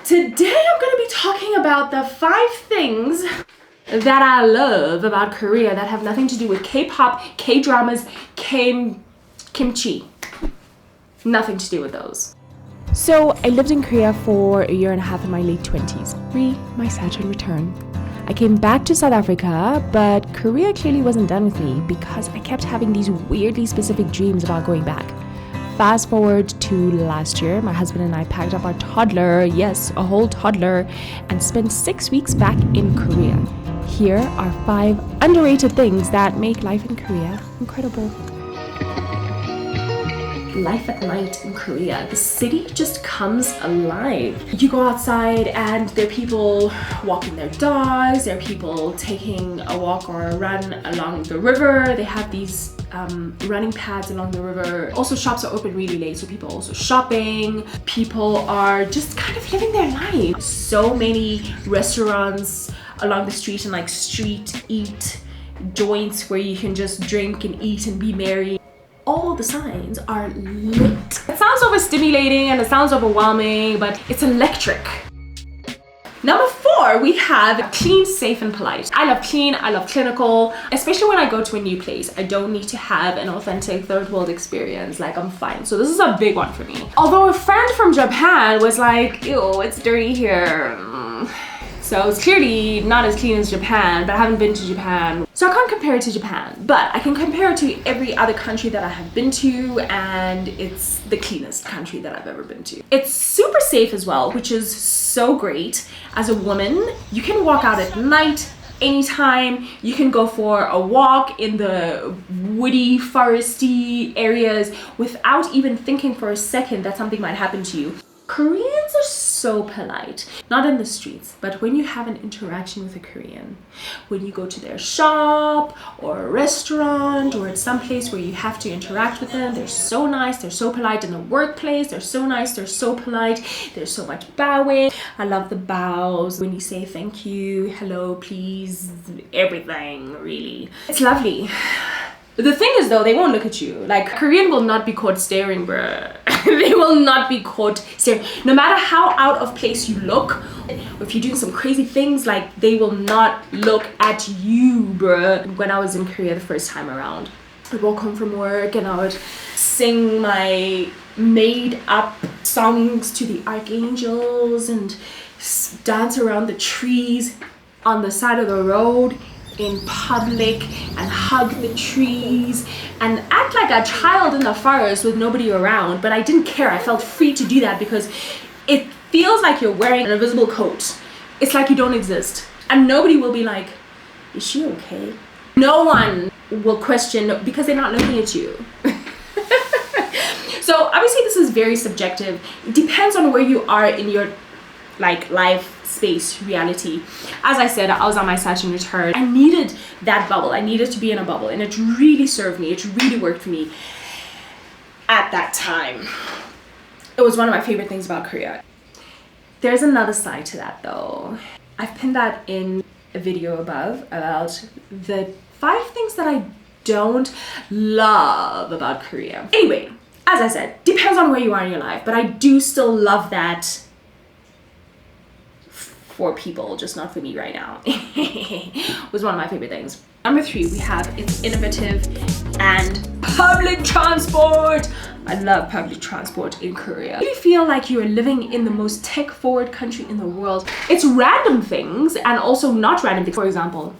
Today I'm going to be talking about the 5 things that I love about Korea that have nothing to do with K-pop, K-dramas, kimchi. Nothing to do with those. So I lived in Korea for a year and a half in my late 20s, pre my Saturn return. I came back to South Africa, but Korea clearly wasn't done with me because I kept having these weirdly specific dreams about going back. Fast forward to last year, my husband and I packed up our toddler, yes, a whole toddler, and spent 6 weeks back in Korea. Here are 5 underrated things that make life in Korea incredible. Life at night in Korea. The city just comes alive. You go outside and there are people walking their dogs, there are people taking a walk or a run along the river. They have these running pads along the river. Also, shops are open really late, so people are also shopping. People are just kind of living their life. So many restaurants along the street and like street eat joints where you can just drink and eat and be merry. All the signs are lit. It sounds overstimulating and it sounds overwhelming, but it's electric. Number 4, we have clean, safe, and polite. I love clean, I love clinical, especially when I go to a new place. I don't need to have an authentic third world experience, like I'm fine. So this is a big one for me. Although a friend from Japan was like, ew, it's dirty here. So it's clearly not as clean as Japan, but I haven't been to Japan. So I can't compare it to Japan, but I can compare it to every other country that I have been to, and it's the cleanest country that I've ever been to. It's super safe as well, which is so great. As a woman, you can walk out at night, anytime. You can go for a walk in the woody, foresty areas without even thinking for a second that something might happen to you. Koreans are so polite, not in the streets, but when you have an interaction with a Korean, when you go to their shop or a restaurant or it's some place where you have to interact with them, they're so nice, they're so polite. In the workplace, they're so nice, they're so polite, there's so much bowing. I love the bows when you say thank you, hello, please, everything, really. It's lovely. The thing is though, they won't look at you. Like, Korean will not be caught staring, bruh. They will not be caught staring. No matter how out of place you look, or if you're doing some crazy things, like, they will not look at you, bruh. When I was in Korea the first time around, I'd walk home from work and I would sing my made up songs to the archangels and dance around the trees on the side of the road in public and hug the trees and act like a child in the forest with nobody around. But I didn't care. I felt free to do that because it feels like you're wearing an invisible coat. It's like you don't exist, and nobody will be like, is she okay? No one will question because they're not looking at you. So obviously this is very subjective. It depends on where you are in your life, space, reality. As I said, I was on my Saturn return. I needed that bubble. I needed to be in a bubble, and it really served me. It really worked for me at that time. It was one of my favorite things about Korea. There's another side to that though. I've pinned that in a video above about the 5 things that I don't love about Korea. Anyway, as I said, depends on where you are in your life, but I do still love that for people, just not for me right now. Was one of my favorite things. Number 3, we have it's innovative and public transport. I love public transport in Korea. You feel like you're living in the most tech-forward country in the world. It's random things and also not random things. For example,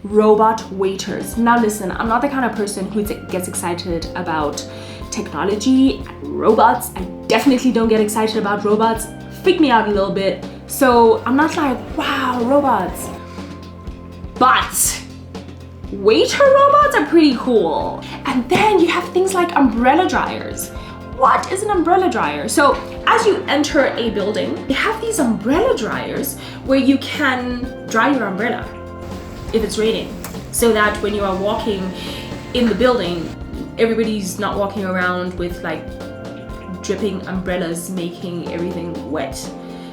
robot waiters. Now listen, I'm not the kind of person who gets excited about technology and robots. I definitely don't get excited about robots. Freak me out a little bit. So I'm not like, wow, robots. But waiter robots are pretty cool. And then you have things like umbrella dryers. What is an umbrella dryer? So as you enter a building, they have these umbrella dryers where you can dry your umbrella if it's raining, so that when you are walking in the building, everybody's not walking around with like dripping umbrellas making everything wet.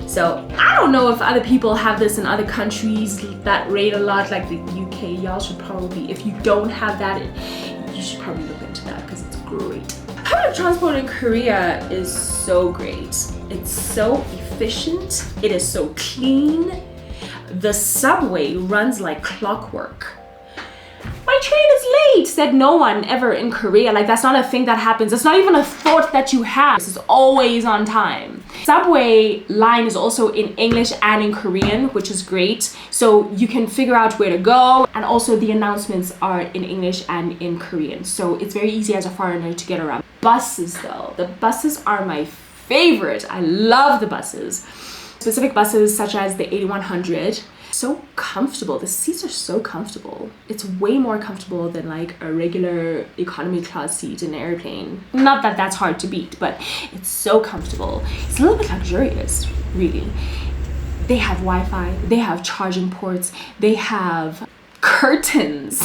So I don't know if other people have this in other countries that rain a lot, like the UK. Y'all should probably, if you don't have that, you should probably look into that because it's great. Public transport in Korea is so great. It's so efficient. efficient. It is so clean. The subway runs like clockwork. My train is late, said no one ever in Korea. Like, that's not a thing that happens. It's not even a thought that you have. This is always on time. Subway line is also in English and in Korean, which is great. So you can figure out where to go. And also the announcements are in English and in Korean. So it's very easy as a foreigner to get around. Buses though, the buses are my favorite. I love the buses. Specific buses such as the 8100. So comfortable. The seats are so comfortable. It's way more comfortable than like a regular economy class seat in an airplane. Not that that's hard to beat, but it's so comfortable. It's a little bit luxurious, really. They have Wi-Fi, they have charging ports, they have curtains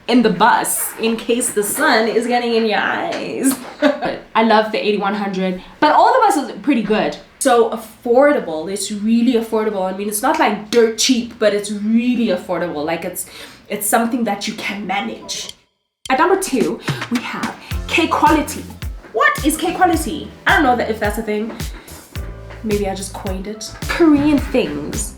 in the bus in case the sun is getting in your eyes. I love the 8100, but all the buses are pretty good. So affordable. It's really affordable. I mean, it's not like dirt cheap, but it's really affordable. Like it's something that you can manage. At number 2, we have K-Quality. What is K-Quality? I don't know if that's a thing. Maybe I just coined it. Korean things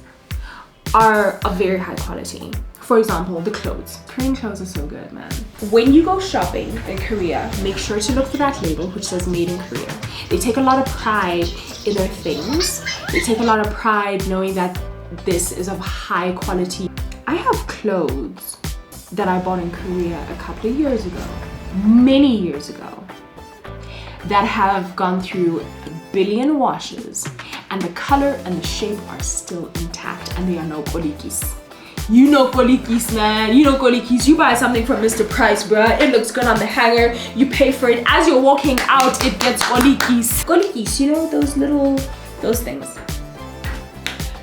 are of very high quality. For example, the clothes. Korean clothes are so good, man. When you go shopping in Korea, make sure to look for that label which says Made in Korea. They take a lot of pride in their things. They take a lot of pride knowing that this is of high quality. I have clothes that I bought in Korea a couple of years ago, many years ago, that have gone through a billion washes, and the color and the shape are still intact, and they are no kolikis. You know kolikis, man. You know kolikis. You buy something from Mr. Price, bruh. It looks good on the hanger. You pay for it. As you're walking out, it gets kolikis. Kolikis, you know those things.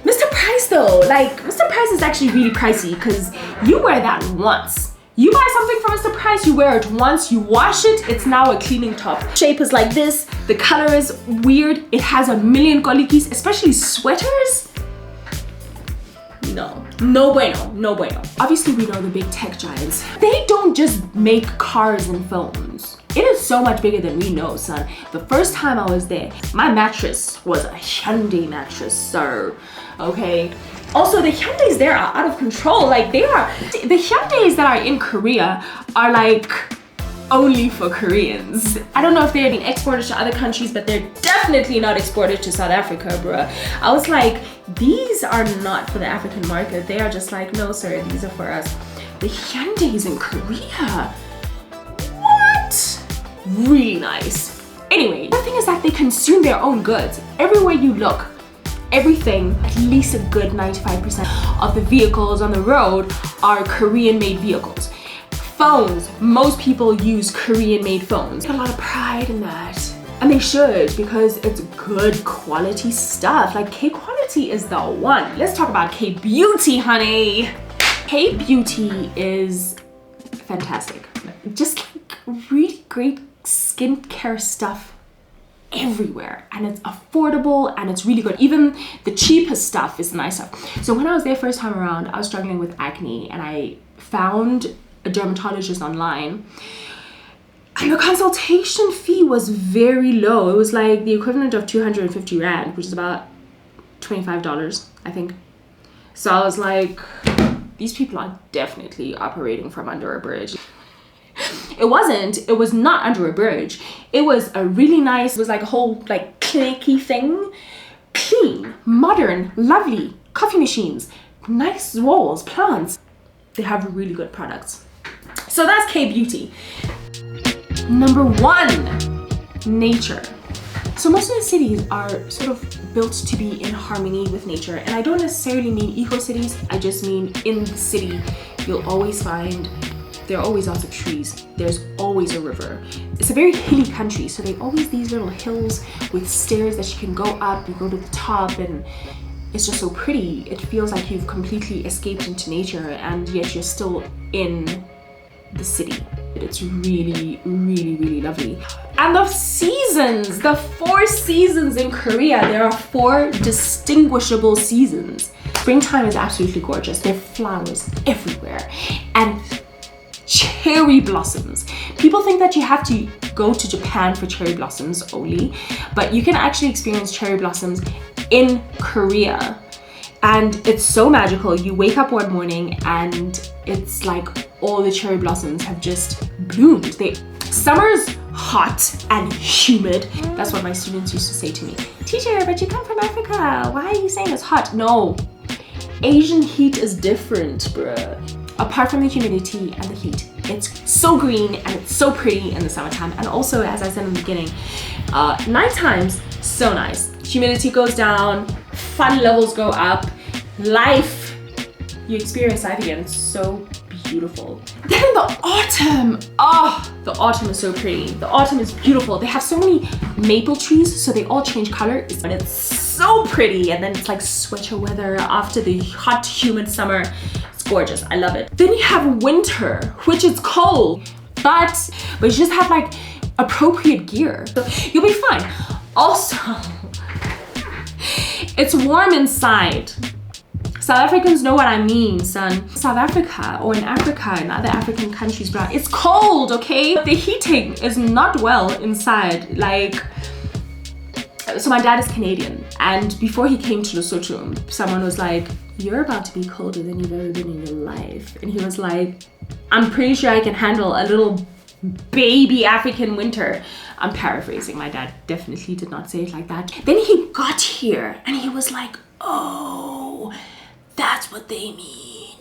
Mr. Price though, like Mr. Price is actually really pricey because you wear that once. You buy something from Mr. Price, you wear it once, you wash it, it's now a cleaning top. Shape is like this, the color is weird, it has a million kolikis, especially sweaters. No bueno. Obviously we know the big tech giants. They don't just make cars and phones. It is so much bigger than we know, son. The first time I was there, my mattress was a Hyundai mattress, sir. Okay. Also, the Hyundais there are out of control. Like the Hyundais that are in Korea are like only for Koreans. I don't know if they're being exported to other countries, but they're definitely not exported to South Africa, bruh. I was like, these are not for the African market. They are just like, no sir, these are for us. The Hyundais in Korea, what? Really nice. Anyway, the thing is that they consume their own goods. Everywhere you look, everything, at least a good 95% of the vehicles on the road are Korean made vehicles. Phones, most people use Korean made phones. There's a lot of pride in that. And they should, because it's good quality stuff. Like K-Quality is the one. Let's talk about K-Beauty, honey. K-Beauty is fantastic. Just like really great skincare stuff everywhere, and it's affordable and it's really good. Even the cheapest stuff is nice stuff. So when I was there first time around, I was struggling with acne and I found a dermatologist online, and the consultation fee was very low. It was like the equivalent of 250 Rand, which is about $25, I think. So I was like, these people are definitely operating from under a bridge. It was not under a bridge. It was a really nice, it was like a whole like clinicky thing. Clean, modern, lovely, coffee machines, nice walls, plants. They have really good products. So that's K-Beauty. Number 1, nature. So most of the cities are sort of built to be in harmony with nature. And I don't necessarily mean eco-cities, I just mean in the city, you'll always find there are always lots of trees. There's always a river. It's a very hilly country, so they always these little hills with stairs that you can go up and go to the top, and it's just so pretty. It feels like you've completely escaped into nature, and yet you're still in the city. It's really, really, really lovely. And the seasons, the 4 seasons in Korea, there are 4 distinguishable seasons. Springtime is absolutely gorgeous. There are flowers everywhere. And cherry blossoms. People think that you have to go to Japan for cherry blossoms only, but you can actually experience cherry blossoms in Korea. And it's so magical. You wake up one morning and it's like all the cherry blossoms have just bloomed. Summer's hot and humid. That's what my students used to say to me. Teacher, but you come from Africa. Why are you saying it's hot? No, Asian heat is different, bruh. Apart from the humidity and the heat, it's so green and it's so pretty in the summertime. And also, as I said in the beginning, night times, so nice. Humidity goes down, fun levels go up, life, you experience life again. It's so beautiful. Then in the autumn, the autumn is so pretty. The autumn is beautiful. They have so many maple trees, so they all change color, and it's so pretty. And then it's like sweater weather after the hot, humid summer. It's gorgeous. I love it. Then you have winter, which is cold, but you just have like appropriate gear, so you'll be fine. Also, it's warm inside. South Africans know what I mean, son. South Africa, or in Africa and other African countries, bro, it's cold, okay? The heating is not well inside. Like, so my dad is Canadian, and before he came to Lesotho, someone was like, you're about to be colder than you've ever been in your life. And he was like, I'm pretty sure I can handle a little baby African winter. I'm paraphrasing, my dad definitely did not say it like that. Then he got here and he was like, oh, that's what they mean.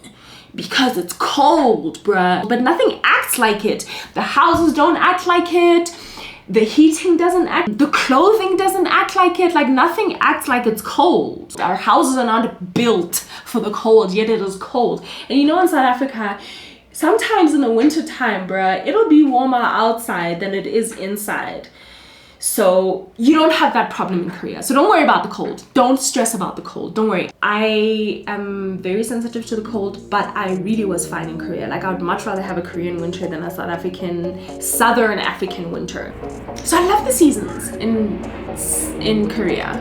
Because it's cold, bruh. But nothing acts like it. The houses don't act like it. The heating doesn't act, the clothing doesn't act like it. Like nothing acts like it's cold. Our houses are not built for the cold, yet it is cold. And you know, in South Africa, sometimes in the winter time, bruh, it'll be warmer outside than it is inside. So you don't have that problem in Korea. So don't worry about the cold. Don't stress about the cold. Don't worry. I am very sensitive to the cold, but I really was fine in Korea. Like I would much rather have a Korean winter than a Southern African winter. So I love the seasons in Korea.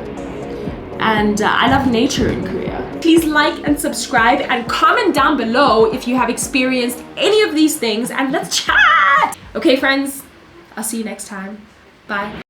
And I love nature in Korea. Please like and subscribe and comment down below if you have experienced any of these things, and let's chat. Okay, friends, I'll see you next time. Bye.